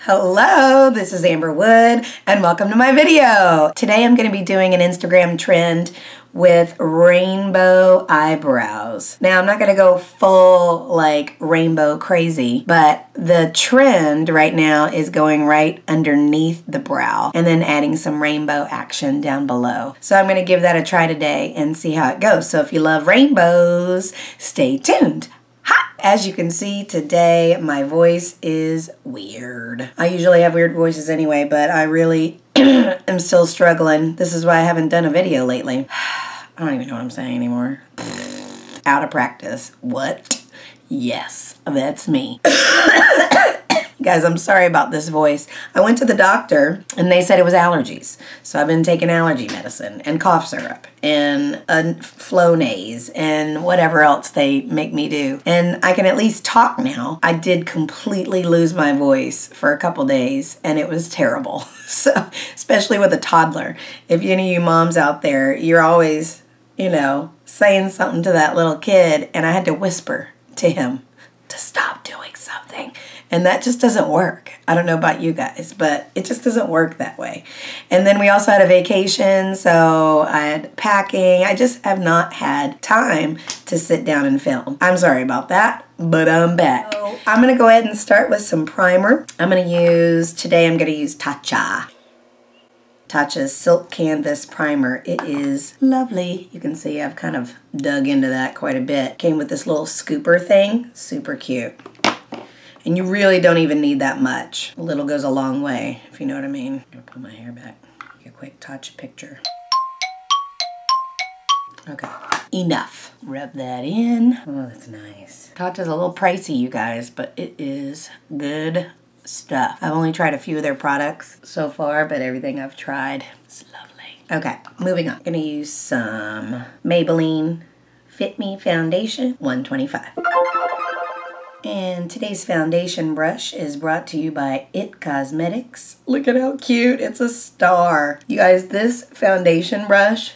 Hello, this is Amber Wood and welcome to my video. Today I'm going to be doing an Instagram trend with rainbow eyebrows. Now I'm not going to go full like rainbow crazy, but the trend right now is going right underneath the brow and then adding some rainbow action down below. So I'm going to give that a try today and see how it goes. So if you love rainbows, stay tuned. As you can see today, my voice is weird. I usually have weird voices anyway, but I really am still struggling. This is why I haven't done a video lately. I don't even know what I'm saying anymore. Out of practice. What? Yes, that's me. Guys, I'm sorry about this voice. I went to the doctor and they said it was allergies. So I've been taking allergy medicine and cough syrup and a Flonase and whatever else they make me do. And I can at least talk now. I did completely lose my voice for a couple days and it was terrible. So, especially with a toddler. If any of you moms out there, you're always, you know, saying something to that little kid and I had to whisper to him to stop doing something. And that just doesn't work. I don't know about you guys, but it just doesn't work that way. And then we also had a vacation, so I had packing. I just have not had time to sit down and film. I'm sorry about that, but I'm back. So I'm gonna go ahead and start with some primer. Today I'm gonna use Tatcha. Tatcha's Silk Canvas Primer. It is lovely. You can see I've kind of dug into that quite a bit. Came with this little scooper thing, super cute. And you really don't even need that much. A little goes a long way, if you know what I mean. I'm gonna pull my hair back. Take a quick Tatcha picture. Okay, enough. Rub that in. Oh, that's nice. Tatcha's a little pricey, you guys, but it is good stuff. I've only tried a few of their products so far, but everything I've tried is lovely. Okay, moving on. I'm gonna use some Maybelline Fit Me Foundation 125. And today's foundation brush is brought to you by IT Cosmetics. Look at how cute, it's a star. You guys, this foundation brush,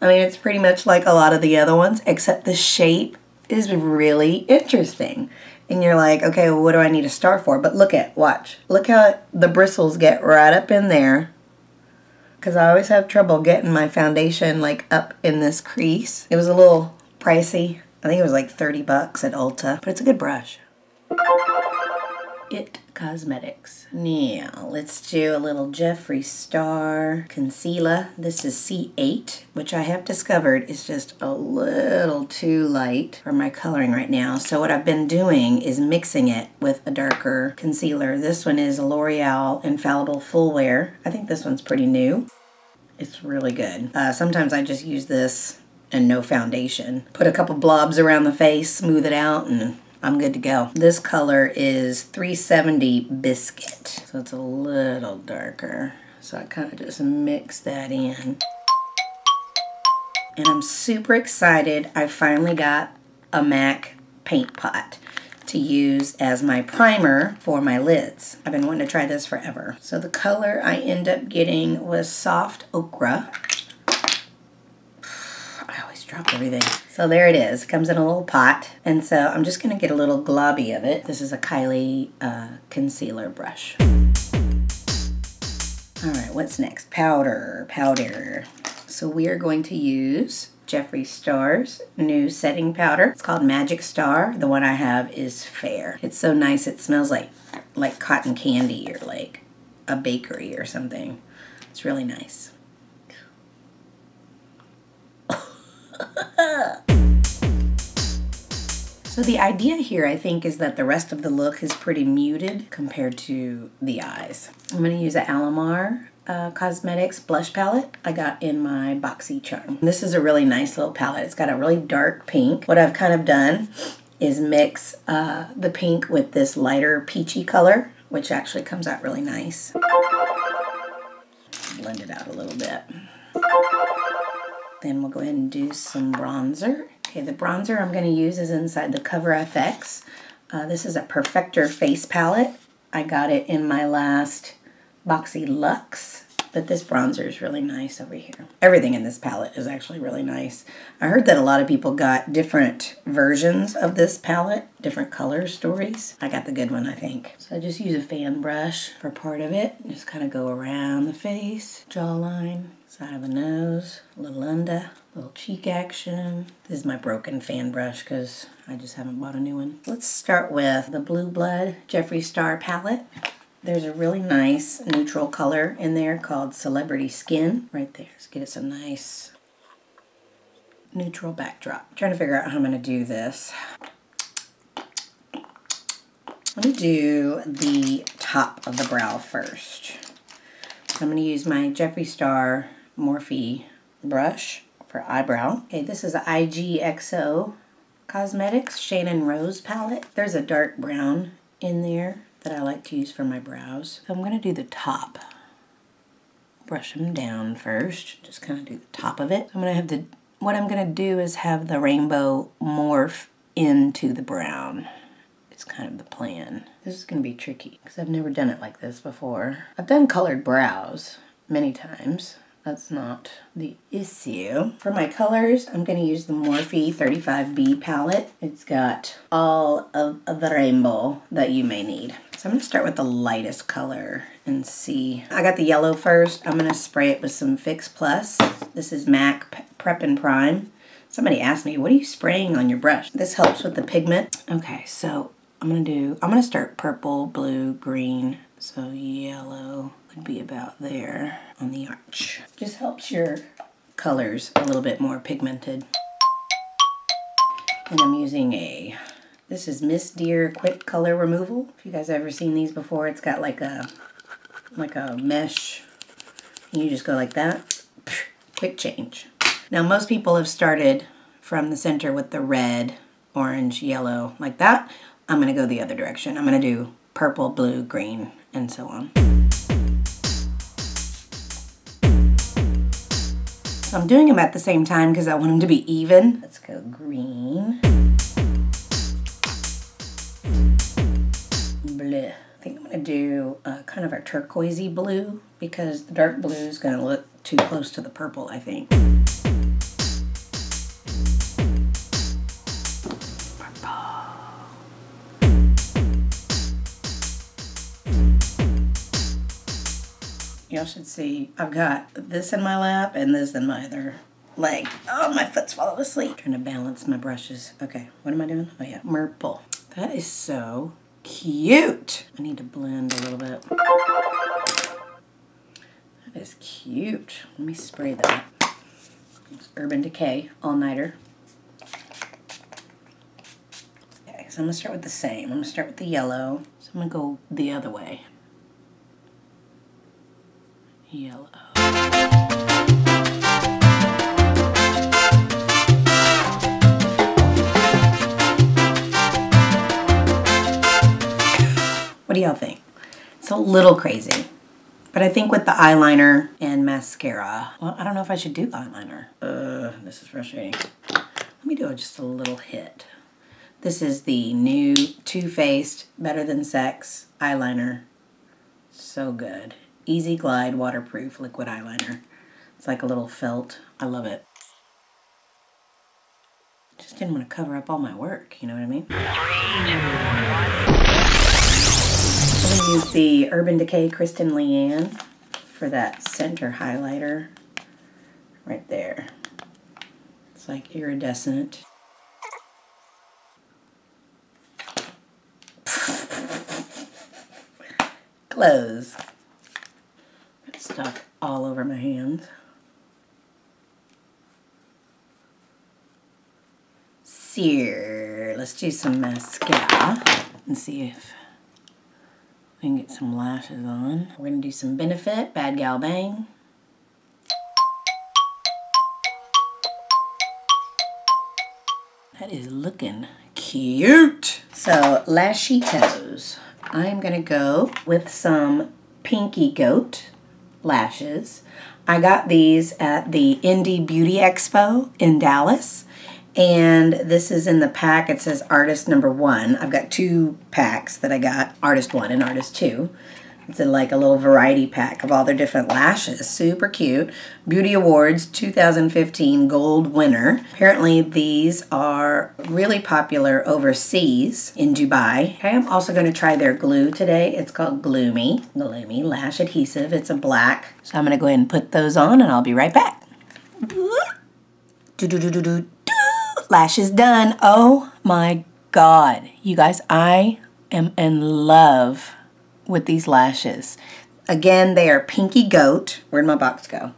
I mean, it's pretty much like a lot of the other ones, except the shape is really interesting. And you're like, okay, well, what do I need a star for? But watch. Look how the bristles get right up in there. Because I always have trouble getting my foundation like up in this crease. It was a little pricey. I think it was like 30 bucks at Ulta, but it's a good brush. IT Cosmetics. Now, let's do a little Jeffree Star concealer. This is C8, which I have discovered is just a little too light for my coloring right now. So what I've been doing is mixing it with a darker concealer. This one is L'Oreal Infallible Full Wear. I think this one's pretty new. It's really good. Sometimes I just use this and no foundation. Put a couple blobs around the face, smooth it out, and I'm good to go. This color is 370 Biscuit, so it's a little darker. So I kind of just mix that in. And I'm super excited. I finally got a MAC paint pot to use as my primer for my lids. I've been wanting to try this forever. So the color I end up getting was Soft Ochre. Drop everything. So there it is. It comes in a little pot. And so I'm just going to get a little globby of it. This is a Kylie concealer brush. Alright, what's next? Powder. So we are going to use Jeffree Star's new setting powder. It's called Magic Star. The one I have is Fair. It's so nice. It smells like cotton candy or like a bakery or something. It's really nice. So the idea here, I think, is that the rest of the look is pretty muted compared to the eyes. I'm going to use an Alamar Cosmetics blush palette I got in my BoxyCharm. This is a really nice little palette. It's got a really dark pink. What I've kind of done is mix the pink with this lighter peachy color, which actually comes out really nice. Blend it out a little bit. Then we'll go ahead and do some bronzer. Okay, the bronzer I'm going to use is inside the Cover FX. This is a Perfector face palette. I got it in my last Boxy Luxe But this bronzer is really nice over here. Everything in this palette is actually really nice. I heard that a lot of people got different versions of this palette, different color stories. I got the good one, I think. So I just use a fan brush for part of it. Just kind of go around the face, jawline, side of the nose, a little under, a little cheek action. This is my broken fan brush because I just haven't bought a new one. Let's start with the Blue Blood Jeffree Star palette. There's a really nice neutral color in there called Celebrity Skin. Right there. Let's get it some nice neutral backdrop. I'm trying to figure out how I'm going to do this. Let me do the top of the brow first. So I'm going to use my Jeffree Star Morphe brush for eyebrow. Okay, this is the IGXO Cosmetics Shannon Rose palette. There's a dark brown in there that I like to use for my brows. So I'm going to do the top. Brush them down first. Just kind of do the top of it. I'm going to have the, what I'm going to do is have the rainbow morph into the brown. It's kind of the plan. This is going to be tricky because I've never done it like this before. I've done colored brows many times. That's not the issue. For my colors, I'm going to use the Morphe 35B palette. It's got all of the rainbow that you may need. So I'm going to start with the lightest color and see. I got the yellow first. I'm going to spray it with some Fix Plus. This is MAC Prep and Prime. Somebody asked me, what are you spraying on your brush? This helps with the pigment. Okay, so I'm going to start purple, blue, green. So yellow would be about there on the arch. Just helps your colors a little bit more pigmented. And I'm using this is Miss Deer Quick Color Removal. If you guys have ever seen these before, it's got like a mesh. You just go like that, quick change. Now most people have started from the center with the red, orange, yellow, like that. I'm gonna go the other direction. I'm gonna do purple, blue, green, and so on. So I'm doing them at the same time because I want them to be even. Let's go green. Blue. I think I'm going to do kind of a turquoisey blue because the dark blue is going to look too close to the purple, I think. Y'all should see, I've got this in my lap and this in my other leg. Oh, my foot's falling asleep. Trying to balance my brushes. Okay, what am I doing? Oh yeah, Murple. That is so cute. I need to blend a little bit. That is cute. Let me spray that. It's Urban Decay All-Nighter. Okay, so I'm gonna start with the same. I'm gonna start with the yellow. So I'm gonna go the other way. Yellow. What do y'all think? It's a little crazy, but I think with the eyeliner and mascara, well, I don't know if I should do eyeliner. This is frustrating. Let me do just a little hit. This is the new Too Faced Better Than Sex eyeliner. So good. Easy Glide waterproof liquid eyeliner. It's like a little felt. I love it. Just didn't want to cover up all my work, you know what I mean? I'm going to use the Urban Decay Kristen Leanne for that center highlighter right there. It's like iridescent. Close. Stuff all over my hands. So, let's do some mascara and see if we can get some lashes on. We're going to do some Benefit Bad Gal Bang. That is looking cute. So, lashitos. I'm going to go with some Pinky Goat lashes. I got these at the Indie Beauty Expo in Dallas, and this is in the pack. It says Artist Number 1. I've got 2 packs that I got, Artist 1 and Artist 2. It's in like a little variety pack of all their different lashes. Super cute. Beauty Awards 2015 Gold winner. Apparently these are really popular overseas in Dubai. Okay, I'm also going to try their glue today. It's called Gloomy. Gloomy Lash Adhesive. It's a black. So I'm going to go ahead and put those on and I'll be right back. Lashes done. Oh my God. You guys, I am in love with these lashes. Again, they are Pinky Goat. Where'd my box go?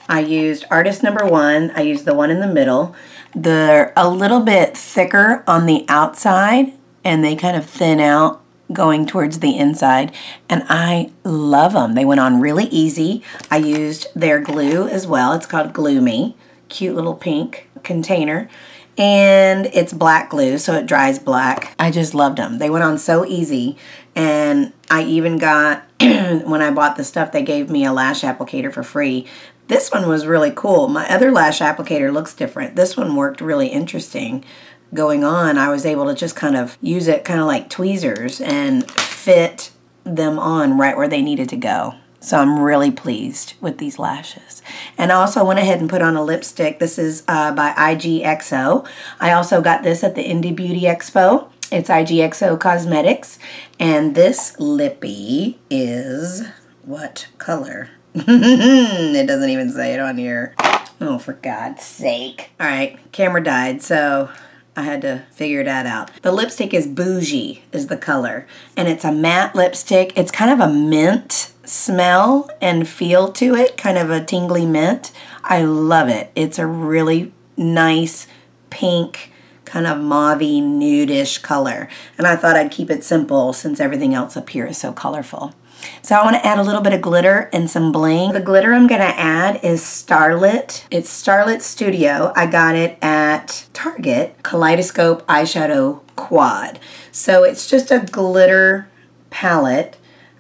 I used Artist number 1. I used the one in the middle. They're a little bit thicker on the outside and they kind of thin out going towards the inside, and I love them. They went on really easy. I used their glue as well. It's called Gloomy. Cute little pink container. And it's black glue, so it dries black. I just loved them. They went on so easy. And I even got, when I bought the stuff, they gave me a lash applicator for free. This one was really cool. My other lash applicator looks different. This one worked really interesting. Going on, I was able to just kind of use it kind of like tweezers and fit them on right where they needed to go. So I'm really pleased with these lashes. And I also went ahead and put on a lipstick. This is by IGXO. I also got this at the Indie Beauty Expo. It's IGXO Cosmetics. And this lippy is what color? It doesn't even say it on here. Oh, for God's sake. All right, camera died, so I had to figure that out. The lipstick is Bougie, is the color. And it's a matte lipstick. It's kind of a mint smell and feel to it, kind of a tingly mint. I love it. It's a really nice pink, kind of mauvey, nude-ish color. And I thought I'd keep it simple since everything else up here is so colorful. So I want to add a little bit of glitter and some bling. The glitter I'm going to add is Starlit. It's Starlit Studio. I got it at Target. Kaleidoscope Eyeshadow Quad. So it's just a glitter palette.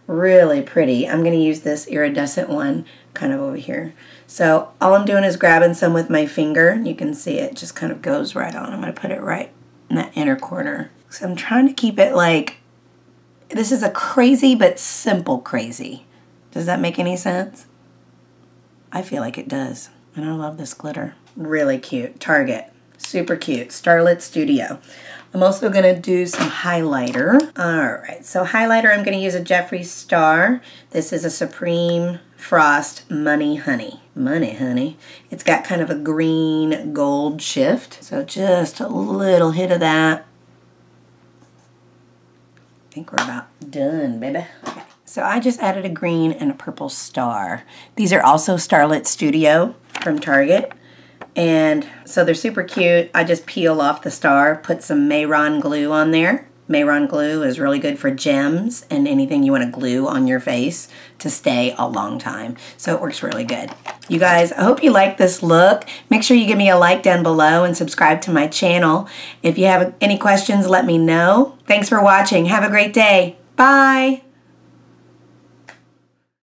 Really pretty. I'm going to use this iridescent one kind of over here. So all I'm doing is grabbing some with my finger. You can see it just kind of goes right on. I'm going to put it right in that inner corner. So I'm trying to keep it like, this is a crazy but simple crazy. Does that make any sense? I feel like it does. And I love this glitter. Really cute. Target. Super cute. Starlit Studio. I'm also going to do some highlighter. Alright, so highlighter, I'm going to use a Jeffree Star. This is a Supreme Frost Money Honey. Money Honey. It's got kind of a green gold shift. So just a little hit of that. I think we're about done, baby. Okay. So I just added a green and a purple star. These are also Starlit Studio from Target. And so they're super cute. I just peel off the star, put some Mehron glue on there. Mehron glue is really good for gems and anything you want to glue on your face to stay a long time. So it works really good. You guys, I hope you like this look. Make sure you give me a like down below and subscribe to my channel. If you have any questions, let me know. Thanks for watching. Have a great day. Bye.